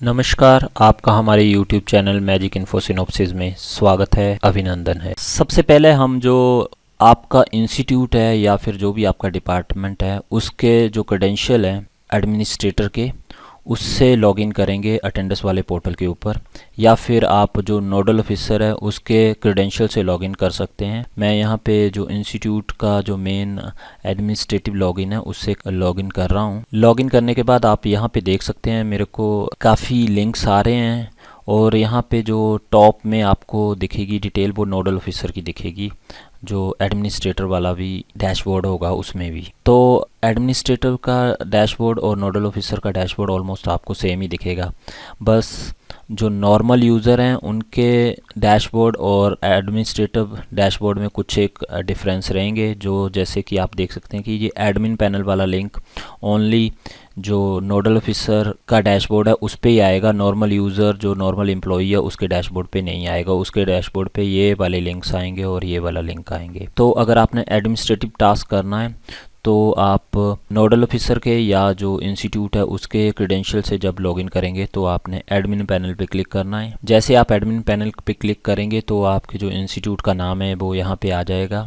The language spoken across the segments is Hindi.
नमस्कार, आपका हमारे YouTube channel magic info synopsis में स्वागत है, अभिनंदन है। सबसे पहले हम जो आपका इंस्टीट्यूट है या फिर जो भी आपका डिपार्टमेंट है उसके जो क्रेडेंशियल हैं एडमिनिस्ट्रेटर के, उससे लॉगिन करेंगे अटेंडेंस वाले पोर्टल के ऊपर, या फिर आप जो नोडल ऑफिसर है उसके क्रेडेंशियल से लॉगिन कर सकते हैं। मैं यहाँ पे जो इंस्टीट्यूट का जो मेन एडमिनिस्ट्रेटिव लॉगिन है उससे लॉगिन कर रहा हूँ। लॉगिन करने के बाद आप यहाँ पे देख सकते हैं मेरे को काफ़ी लिंक्स आ रहे हैं और यहाँ पे जो टॉप में आपको दिखेगी डिटेल वो नोडल ऑफिसर की दिखेगी, जो एडमिनिस्ट्रेटर वाला भी डैशबोर्ड होगा उसमें भी। तो एडमिनिस्ट्रेटर का डैशबोर्ड और नोडल ऑफिसर का डैशबोर्ड ऑलमोस्ट आपको सेम ही दिखेगा, बस जो नॉर्मल यूज़र हैं उनके डैशबोर्ड और एडमिनिस्ट्रेटिव डैशबोर्ड में कुछ एक डिफरेंस रहेंगे। जो जैसे कि आप देख सकते हैं कि ये एडमिन पैनल वाला लिंक ओनली जो नोडल ऑफिसर का डैशबोर्ड है उस पे ही आएगा, नॉर्मल यूज़र जो नॉर्मल एम्प्लॉई है उसके डैशबोर्ड पे नहीं आएगा। उसके डैशबोर्ड पे ये वाले लिंक्स आएंगे और ये वाला लिंक आएंगे। तो अगर आपने एडमिनिस्ट्रेटिव टास्क करना है तो आप नोडल ऑफिसर के या जो इंस्टीट्यूट है उसके क्रेडेंशियल से जब लॉगिन करेंगे तो आपने एडमिन पैनल पे क्लिक करना है। जैसे आप एडमिन पैनल पे क्लिक करेंगे तो आपके जो इंस्टीट्यूट का नाम है वो यहाँ पे आ जाएगा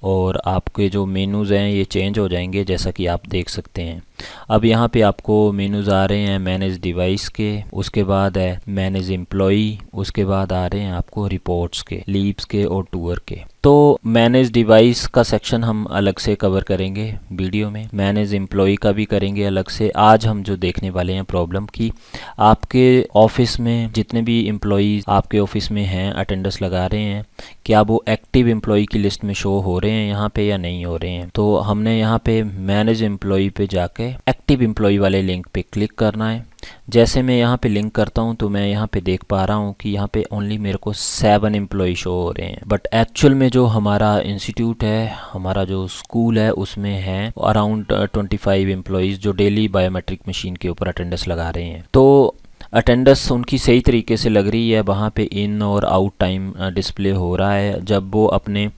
और आपके जो मेनूज़ हैं ये चेंज हो जाएंगे, जैसा कि आप देख सकते हैं। अब यहाँ पे आपको मेनूज़ आ रहे हैं मैनेज डिवाइस के, उसके बाद है मैनेज एम्प्लॉई, उसके बाद आ रहे हैं आपको रिपोर्ट्स के, लीव्स के और टूर के। तो मैनेज डिवाइस का सेक्शन हम अलग से कवर करेंगे वीडियो में, मैनेज एम्प्लॉई का भी करेंगे अलग से। आज हम जो देखने वाले हैं प्रॉब्लम की, आपके ऑफिस में जितने भी एम्प्लॉईज़ आपके ऑफिस में हैं अटेंडेंस लगा रहे हैं, क्या वो एक्टिव एम्प्लॉई की लिस्ट में शो हो रहे हैं यहाँ पे या नहीं हो रहे हैं। तो हमने यहाँ पे मैनेज एम्प्लॉई पे जाके एक्टिव एम्प्लॉई वाले लिंक पे क्लिक करना है। जैसे मैं यहाँ पे लिंक करता हूँ तो मैं यहाँ पे देख पा रहा हूँ कि यहाँ पे ओनली मेरे को 7 एम्प्लॉई शो हो रहे हैं, बट एक्चुअल में जो हमारा इंस्टीट्यूट है, हमारा जो स्कूल है उसमें है अराउंड 25 एम्प्लॉईज़ जो डेली बायोमेट्रिक मशीन के ऊपर अटेंडेंस लगा रहे हैं। तो अटेंडेंस उनकी सही तरीके से लग रही है, वहाँ पे इन और आउट टाइम डिस्प्ले हो रहा है। जब वो अपने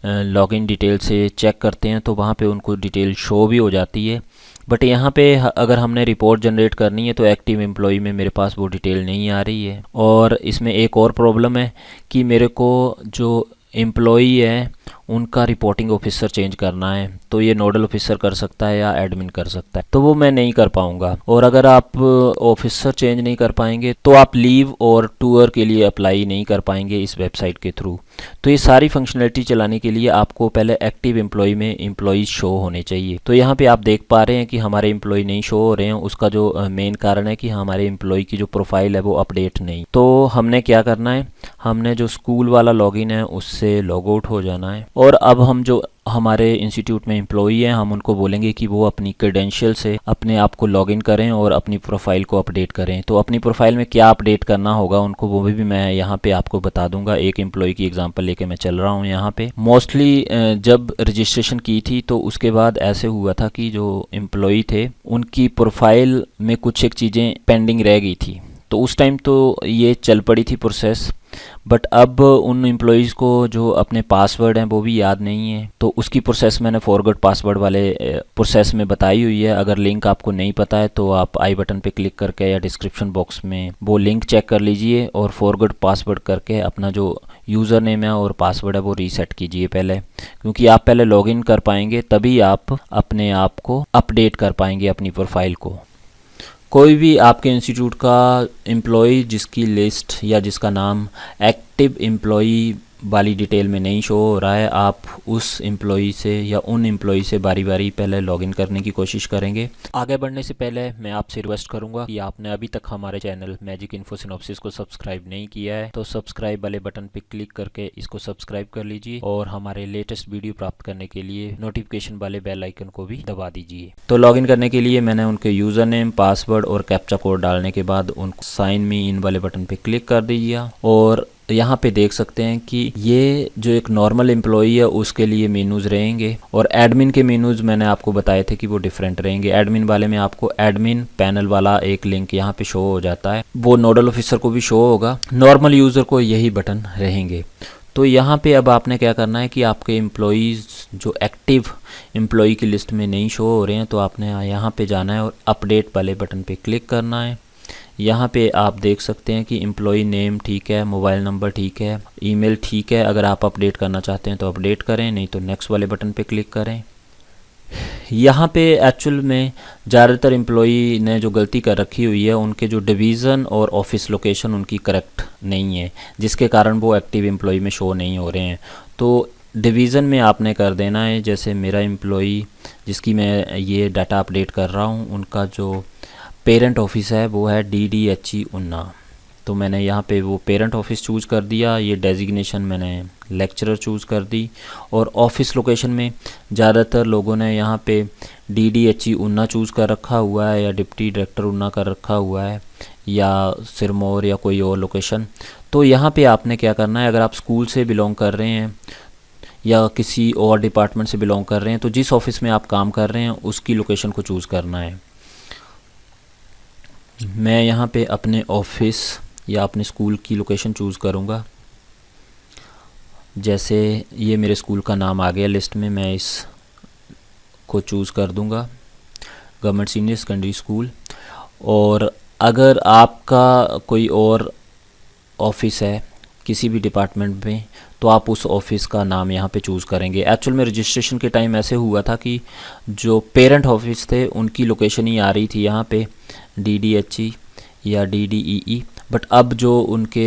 लॉगिन डिटेल से चेक करते हैं तो वहाँ पे उनको डिटेल शो भी हो जाती है। बट यहाँ पे अगर हमने रिपोर्ट जनरेट करनी है तो एक्टिव एम्प्लॉई में मेरे पास वो डिटेल नहीं आ रही है। और इसमें एक और प्रॉब्लम है कि मेरे को जो एम्प्लॉई है उनका रिपोर्टिंग ऑफिसर चेंज करना है, तो ये नोडल ऑफिसर कर सकता है या एडमिन कर सकता है, तो वो मैं नहीं कर पाऊँगा। और अगर आप ऑफिसर चेंज नहीं कर पाएंगे तो आप लीव और टूर के लिए अप्लाई नहीं कर पाएंगे इस वेबसाइट के थ्रू। तो ये सारी फंक्शनलिटी चलाने के लिए आपको पहले एक्टिव एम्प्लॉई में एम्प्लॉईज शो होने चाहिए। तो यहाँ पे आप देख पा रहे हैं कि हमारे एम्प्लॉई नहीं शो हो रहे हैं। उसका जो मेन कारण है कि हमारे एम्प्लॉई की जो प्रोफाइल है वो अपडेट नहीं। तो हमने क्या करना है, हमने जो स्कूल वाला लॉगिन है उससे लॉग आउट हो जाना है और अब हम जो हमारे इंस्टीट्यूट में एम्प्लॉई हैं हम उनको बोलेंगे कि वो अपनी क्रेडेंशियल से अपने आप को लॉगिन करें और अपनी प्रोफाइल को अपडेट करें। तो अपनी प्रोफाइल में क्या अपडेट करना होगा उनको वो भी मैं यहाँ पे आपको बता दूंगा। एक एम्प्लॉई की एग्जांपल लेके मैं चल रहा हूँ। यहाँ पे मोस्टली जब रजिस्ट्रेशन की थी तो उसके बाद ऐसे हुआ था कि जो एम्प्लॉई थे उनकी प्रोफाइल में कुछ एक चीज़ें पेंडिंग रह गई थी, तो उस टाइम तो ये चल पड़ी थी प्रोसेस। बट अब उन एम्प्लॉईज़ को जो अपने पासवर्ड हैं वो भी याद नहीं है, तो उसकी प्रोसेस मैंने फॉरगॉट पासवर्ड वाले प्रोसेस में बताई हुई है। अगर लिंक आपको नहीं पता है तो आप आई बटन पे क्लिक करके या डिस्क्रिप्शन बॉक्स में वो लिंक चेक कर लीजिए और फॉरगॉट पासवर्ड करके अपना जो यूज़र नेम है और पासवर्ड है वो रीसेट कीजिए पहले, क्योंकि आप पहले लॉगिन कर पाएंगे तभी आप अपने आप को अपडेट कर पाएंगे अपनी प्रोफाइल को। कोई भी आपके इंस्टीट्यूट का एम्प्लॉई जिसकी लिस्ट या जिसका नाम एक्टिव एम्प्लॉई वाली डिटेल में नहीं शो हो रहा है, आप उस एम्प्लॉई से या उन एम्प्लॉई से बारी बारी पहले लॉगिन करने की कोशिश करेंगे। आगे बढ़ने से पहले मैं आपसे रिक्वेस्ट करूंगा कि आपने अभी तक हमारे चैनल मैजिक इन्फो सिनॉप्सिस को सब्सक्राइब नहीं किया है तो सब्सक्राइब वाले बटन पर क्लिक करके इसको सब्सक्राइब कर लीजिए और हमारे लेटेस्ट वीडियो प्राप्त करने के लिए नोटिफिकेशन वाले बेल आइकन को भी दबा दीजिए। तो लॉगिन करने के लिए मैंने उनके यूज़र नेम, पासवर्ड और कैप्चा कोड डालने के बाद उनको साइन मी इन वाले बटन पर क्लिक कर दीजिए और यहाँ पे देख सकते हैं कि ये जो एक नॉर्मल एम्प्लॉई है उसके लिए मेनूज़ रहेंगे और एडमिन के मेनूज़ मैंने आपको बताए थे कि वो डिफरेंट रहेंगे। एडमिन वाले में आपको एडमिन पैनल वाला एक लिंक यहाँ पे शो हो जाता है, वो नोडल ऑफिसर को भी शो होगा, नॉर्मल यूज़र को यही बटन रहेंगे। तो यहाँ पे अब आपने क्या करना है कि आपके एम्प्लॉईज़ जो एक्टिव एम्प्लॉई की लिस्ट में नहीं शो हो रहे हैं तो आपने यहाँ पे जाना है और अपडेट वाले बटन पे क्लिक करना है। यहाँ पे आप देख सकते हैं कि एम्प्लॉई नेम ठीक है, मोबाइल नंबर ठीक है, ईमेल ठीक है। अगर आप अपडेट करना चाहते हैं तो अपडेट करें, नहीं तो नेक्स्ट वाले बटन पे क्लिक करें। यहाँ पे एक्चुअल में ज़्यादातर एम्प्लॉई ने जो गलती कर रखी हुई है, उनके जो डिवीज़न और ऑफिस लोकेशन उनकी करेक्ट नहीं है, जिसके कारण वो एक्टिव एम्प्लॉई में शो नहीं हो रहे हैं। तो डिवीज़न में आपने कर देना है, जैसे मेरा एम्प्लॉई जिसकी मैं ये डाटा अपडेट कर रहा हूँ, उनका जो पेरेंट ऑफिस है वो है DDHE उन्ना। तो मैंने यहाँ पे वो पेरेंट ऑफिस चूज़ कर दिया। ये डेजिग्नेशन मैंने लेक्चरर चूज़ कर दी। और ऑफिस लोकेशन में ज़्यादातर लोगों ने यहाँ पे DDHE उन्ना चूज़ कर रखा हुआ है, या डिप्टी डायरेक्टर उन्ना कर रखा हुआ है, या सिरमौर या कोई और लोकेशन। तो यहाँ पे आपने क्या करना है, अगर आप स्कूल से बिलोंग कर रहे हैं या किसी और डिपार्टमेंट से बिलोंग कर रहे हैं, तो जिस ऑफिस में आप काम कर रहे हैं उसकी लोकेशन को चूज़ करना है। मैं यहाँ पे अपने ऑफिस या अपने स्कूल की लोकेशन चूज़ करूँगा। जैसे ये मेरे स्कूल का नाम आ गया लिस्ट में, मैं इस को चूज़ कर दूँगा, गवर्नमेंट सीनियर सेकेंडरी स्कूल। और अगर आपका कोई और ऑफिस है किसी भी डिपार्टमेंट में, तो आप उस ऑफिस का नाम यहाँ पे चूज़ करेंगे। एक्चुअल में रजिस्ट्रेशन के टाइम ऐसे हुआ था कि जो पेरेंट ऑफिस थे उनकी लोकेशन ही आ रही थी यहाँ पे DDHE या DDEE, बट अब जो उनके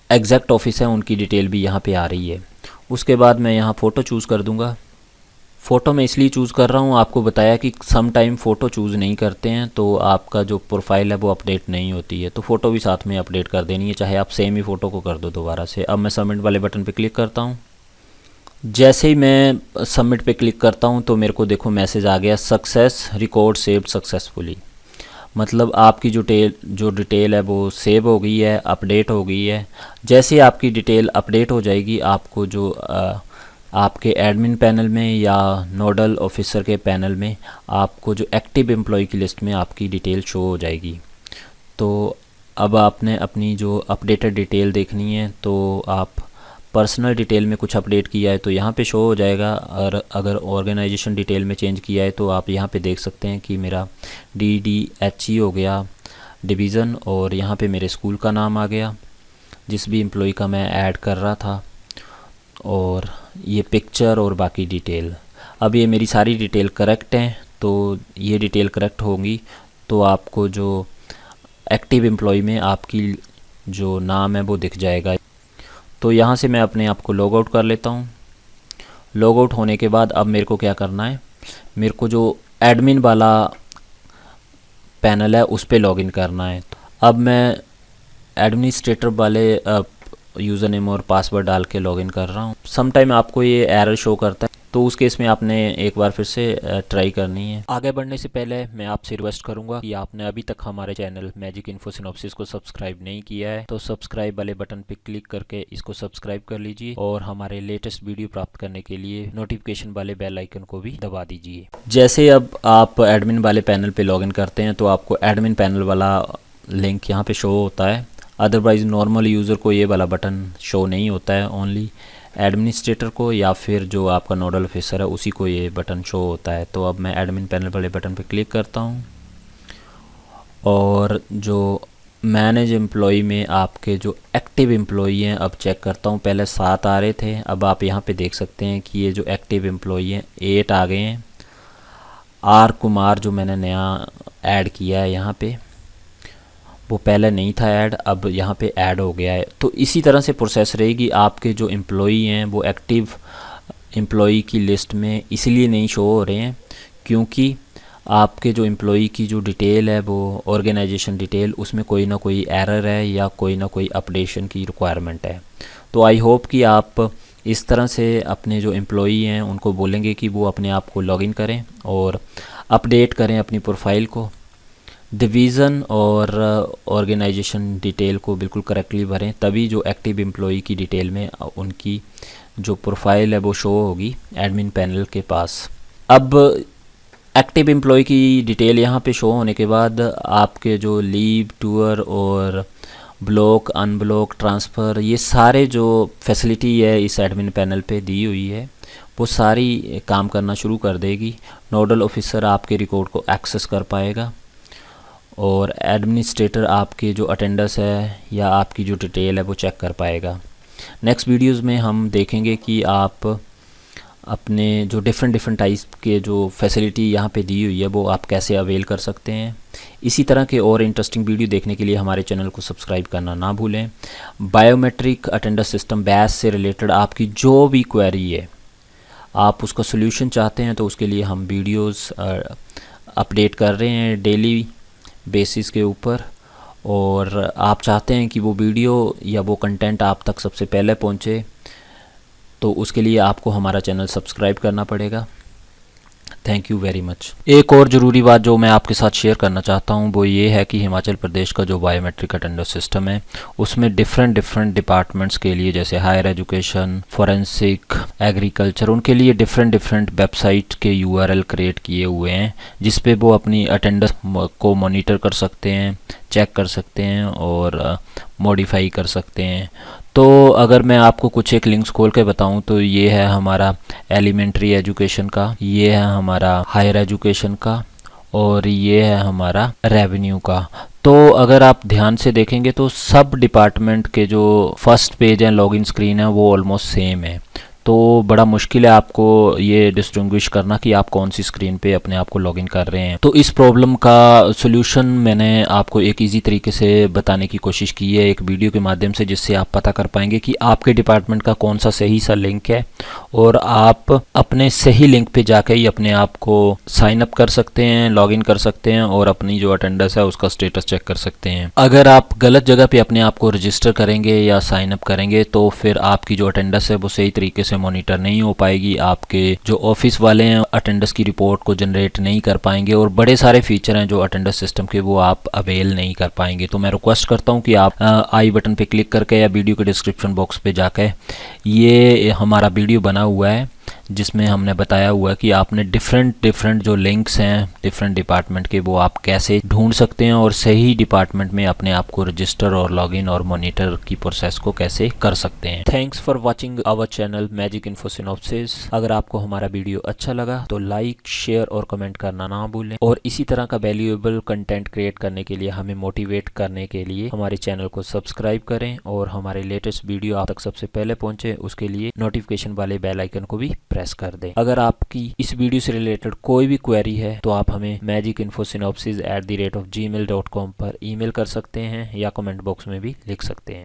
एग्जैक्ट ऑफिस है उनकी डिटेल भी यहाँ पे आ रही है। उसके बाद मैं यहाँ फ़ोटो चूज़ कर दूँगा। फ़ोटो मैं इसलिए चूज़ कर रहा हूँ, आपको बताया कि सम टाइम फ़ोटो चूज़ नहीं करते हैं तो आपका जो प्रोफाइल है वो अपडेट नहीं होती है, तो फ़ोटो भी साथ में अपडेट कर देनी है, चाहे आप सेम ही फ़ोटो को कर दो दोबारा से। अब मैं सबमिट वाले बटन पे क्लिक करता हूँ। जैसे ही मैं सबमिट पे क्लिक करता हूँ तो मेरे को देखो मैसेज आ गया, सक्सेस रिकॉर्ड सेव्ड सक्सेसफुली। मतलब आपकी जो डिटेल है वो सेव हो गई है, अपडेट हो गई है। जैसे आपकी डिटेल अपडेट हो जाएगी, आपको जो आपके एडमिन पैनल में या नोडल ऑफिसर के पैनल में आपको जो एक्टिव एम्प्लॉय की लिस्ट में आपकी डिटेल शो हो जाएगी। तो अब आपने अपनी जो अपडेटेड डिटेल देखनी है, तो आप पर्सनल डिटेल में कुछ अपडेट किया है तो यहाँ पे शो हो जाएगा, और अगर ऑर्गेनाइजेशन डिटेल में चेंज किया है तो आप यहाँ पे देख सकते हैं कि मेरा DDHE हो गया डिवीज़न, और यहाँ पे मेरे स्कूल का नाम आ गया जिस भी एम्प्लॉय का मैं ऐड कर रहा था, और ये पिक्चर और बाकी डिटेल। अब ये मेरी सारी डिटेल करेक्ट हैं, तो ये डिटेल करेक्ट होंगी तो आपको जो एक्टिव एम्प्लॉय में आपकी जो नाम है वो दिख जाएगा। तो यहाँ से मैं अपने आप को लॉग आउट कर लेता हूँ। लॉग आउट होने के बाद अब मेरे को क्या करना है, मेरे को जो एडमिन वाला पैनल है उस पर लॉगिन करना है। अब मैं एडमिनिस्ट्रेटर वाले यूज़र नेम और पासवर्ड डाल के लॉगिन कर रहा हूँ। सम टाइम आपको ये एरर शो करता है, तो उस केस में आपने एक बार फिर से ट्राई करनी है। आगे बढ़ने से पहले मैं आपसे रिक्वेस्ट करूंगा कि आपने अभी तक हमारे चैनल मैजिक इन्फो सिनॉप्सिस को सब्सक्राइब नहीं किया है तो सब्सक्राइब वाले बटन पर क्लिक करके इसको सब्सक्राइब कर लीजिए, और हमारे लेटेस्ट वीडियो प्राप्त करने के लिए नोटिफिकेशन वाले बेल आइकन को भी दबा दीजिए। जैसे अब आप एडमिन वाले पैनल पर लॉगिन करते हैं तो आपको एडमिन पैनल वाला लिंक यहाँ पे शो होता है। अदरवाइज़ नॉर्मल यूज़र को ये वाला बटन शो नहीं होता है, ओनली एडमिनिस्ट्रेटर को या फिर जो आपका नोडल ऑफिसर है उसी को ये बटन शो होता है। तो अब मैं एडमिन पैनल वाले बटन पर क्लिक करता हूँ, और जो मैनेज एम्प्लॉई में आपके जो एक्टिव एम्प्लॉई हैं अब चेक करता हूँ। पहले 7 आ रहे थे, अब आप यहाँ पे देख सकते हैं कि ये जो एक्टिव एम्प्लॉई हैं 8 आ गए हैं। R कुमार जो मैंने नया ऐड किया है यहाँ पे, वो पहले नहीं था ऐड, अब यहाँ पे ऐड हो गया है। तो इसी तरह से प्रोसेस रहेगी। आपके जो एम्प्लॉई हैं वो एक्टिव एम्प्लॉई की लिस्ट में इसलिए नहीं शो हो रहे हैं क्योंकि आपके जो एम्प्लॉई की जो डिटेल है वो ऑर्गेनाइजेशन डिटेल, उसमें कोई ना कोई एरर है या कोई ना कोई अपडेशन की रिक्वायरमेंट है। तो आई होप कि आप इस तरह से अपने जो एम्प्लॉई हैं उनको बोलेंगे कि वो अपने आप को लॉगिन करें और अपडेट करें अपनी प्रोफाइल को। डिवीज़न और ऑर्गेनाइजेशन डिटेल को बिल्कुल करेक्टली भरें, तभी जो एक्टिव एम्प्लॉई की डिटेल में उनकी जो प्रोफाइल है वो शो होगी एडमिन पैनल के पास। अब एक्टिव एम्प्लॉय की डिटेल यहाँ पे शो होने के बाद आपके जो लीव, टूर और ब्लॉक, अनब्लॉक, ट्रांसफ़र, ये सारे जो फैसिलिटी है इस एडमिन पैनल पे दी हुई है वो सारी काम करना शुरू कर देगी। नोडल ऑफिसर आपके रिकॉर्ड को एक्सेस कर पाएगा और एडमिनिस्ट्रेटर आपके जो अटेंडेंस है या आपकी जो डिटेल है वो चेक कर पाएगा। नेक्स्ट वीडियोज़ में हम देखेंगे कि आप अपने जो डिफरेंट टाइप के जो फैसिलिटी यहाँ पे दी हुई है वो आप कैसे अवेल कर सकते हैं। इसी तरह के और इंटरेस्टिंग वीडियो देखने के लिए हमारे चैनल को सब्सक्राइब करना ना भूलें। बायोमेट्रिक अटेंडेंस सिस्टम बैच से रिलेटेड आपकी जो भी क्वेरी है, आप उसका सोल्यूशन चाहते हैं, तो उसके लिए हम वीडियोस अपडेट कर रहे हैं डेली बेसिस के ऊपर। और आप चाहते हैं कि वो वीडियो या वो कंटेंट आप तक सबसे पहले पहुंचे, तो उसके लिए आपको हमारा चैनल सब्सक्राइब करना पड़ेगा। Thank you very much. एक और ज़रूरी बात जो मैं आपके साथ शेयर करना चाहता हूँ वो ये है कि हिमाचल प्रदेश का जो बायोमेट्रिक अटेंडेंस सिस्टम है उसमें डिफरेंट डिपार्टमेंट्स के लिए, जैसे हायर एजुकेशन, फॉरेंसिक, एग्रीकल्चर, उनके लिए डिफरेंट वेबसाइट के URL क्रिएट किए हुए हैं जिस पे वो अपनी अटेंडेंस को मॉनिटर कर सकते हैं, चेक कर सकते हैं और मॉडिफाई कर सकते हैं। तो अगर मैं आपको कुछ एक लिंक्स खोल के बताऊं तो ये है हमारा एलिमेंट्री एजुकेशन का, ये है हमारा हायर एजुकेशन का और ये है हमारा रेवेन्यू का। तो अगर आप ध्यान से देखेंगे तो सब डिपार्टमेंट के जो फर्स्ट पेज है, लॉगिन स्क्रीन है, वो ऑलमोस्ट सेम है। तो बड़ा मुश्किल है आपको ये डिस्टिंग्विश करना कि आप कौन सी स्क्रीन पे अपने आप को लॉगिन कर रहे हैं। तो इस प्रॉब्लम का सॉल्यूशन मैंने आपको एक इजी तरीके से बताने की कोशिश की है एक वीडियो के माध्यम से, जिससे आप पता कर पाएंगे कि आपके डिपार्टमेंट का कौन सा सही सा लिंक है और आप अपने सही लिंक पे जाकर ही अपने आप को साइन अप कर सकते हैं, लॉगिन कर सकते हैं और अपनी जो अटेंडेंस है उसका स्टेटस चेक कर सकते हैं। अगर आप गलत जगह पे अपने आप को रजिस्टर करेंगे या साइन अप करेंगे तो फिर आपकी जो अटेंडेंस है वो सही तरीके से मॉनिटर नहीं हो पाएगी, आपके जो ऑफिस वाले हैं अटेंडेंस की रिपोर्ट को जनरेट नहीं कर पाएंगे और बड़े सारे फीचर हैं जो अटेंडेंस सिस्टम के वो आप अवेल नहीं कर पाएंगे। तो मैं रिक्वेस्ट करता हूं कि आप आई बटन पे क्लिक करके या वीडियो के डिस्क्रिप्शन बॉक्स पे जाकर ये हमारा वीडियो बना हुआ है जिसमें हमने बताया हुआ है कि आपने डिफरेंट जो लिंक्स हैं डिफरेंट डिपार्टमेंट के वो आप कैसे ढूंढ सकते हैं और सही डिपार्टमेंट में अपने आप को रजिस्टर और लॉगिन और मॉनिटर की प्रोसेस को कैसे कर सकते हैं। Thanks for watching our channel magic info synopsis. अगर आपको हमारा वीडियो अच्छा लगा तो लाइक, शेयर और कमेंट करना ना भूलें और इसी तरह का वैल्यूएबल कंटेंट क्रिएट करने के लिए, हमें मोटिवेट करने के लिए हमारे चैनल को सब्सक्राइब करें और हमारे लेटेस्ट वीडियो आप तक सबसे पहले पहुंचे उसके लिए नोटिफिकेशन वाले बेल आइकन को भी प्रेस कर दें। अगर आपकी इस वीडियो से रिलेटेड कोई भी क्वेरी है तो आप हमें magicinfosynopsis@gmail.com पर ईमेल कर सकते हैं या कमेंट बॉक्स में भी लिख सकते हैं।